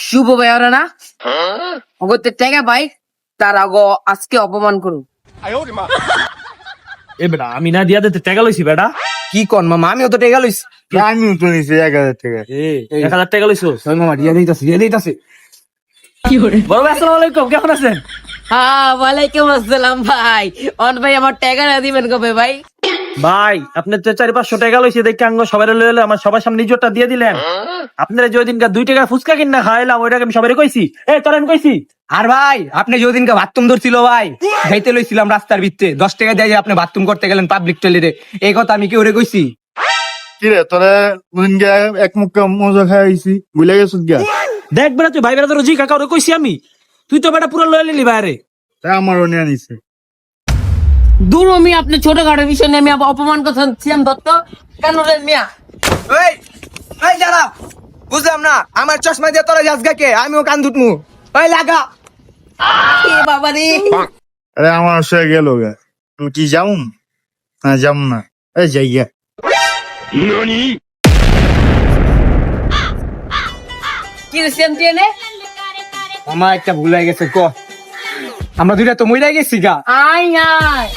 শুভ ভাই ওরা না অগত্যে টেকা ভাই তার আগো আজকে অপমান করুন। এ বেটা আমি না দিয়া দিতে টাকা লইছি বেটা। কি কন মামা, আমিও তো টেকা লইছি। আমিও তো নিছি 1000 টাকা। 1000 টাকা লইছস? মামা দিয়া দিতাছি। বড় ভাই আসসালামু আলাইকুম, কেমন আছেন? হ্যাঁ ওয়ালাইকুম আসসালাম ভাই। অন ভাই আমার টাকা না দিবেন কবে ভাই? ভাই আপনি তো 400-500 টাকা লইছে দেখে আঙ্গ সবাই লইলে আমার সবার সামনে নিজরটা দিয়ে দিলেন। আপনারা যে দিনকা 2 টাকা ফুচকা কিনা খাইলাম ওইটাকে আমি সবাই কইছি। তোর আমি কইছি। আর ভাই আপনি যেদিনকে বাথরুম ধরছিল ভাই, যাইতে লইছিলাম রাস্তার ভিত্তে 10 টাকা দিয়ে আপনি বাথরুম করতে গেলেন পাবলিক টয়লেটে, এই কথা আমি কি ওরে কইছি? কি রে তোরা ওদিনকে এক মুখ মজা খাইছি ভুলে গেছিস গা? দেখ বেটা তুই ভাই বেটা তোর জি কাকা ওরে কইছি আমি, তুই তো বেটা পুরো লয়ে নিলি বাইরে। তা আমারও নিয়ে নিছে। দূর আমি আপনি ছোটখাটো বিষয় নিয়ে আমি অপমান করছি আমি দত্ত কেন রে মিয়া? এই এই যারা বুঝলাম না, আমার চশমা দিয়ে তোরা যাস কে? আমিও কান দুটমু। ওই লাগা এ বাবা রে, আরে আমার সে গেল গা, আমি কি যাও না? যাম না, এই যাই গা। কি রে সেম টেনে? আমার একটা ভুল হয়ে গেছে ক। আমরা দুইটা তো মইরা গেছি গা। আয় আয়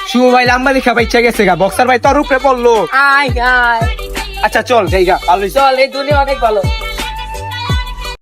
শুভ ভাই লাম্বা দেখা বাইচা গেছে গা, বক্সার ভাই তোর উপরে পড়লো। আয় আয় আচ্ছা চল যাই গা, ভালো হইছে। চল এই দুনিয়া অনেক ভালো।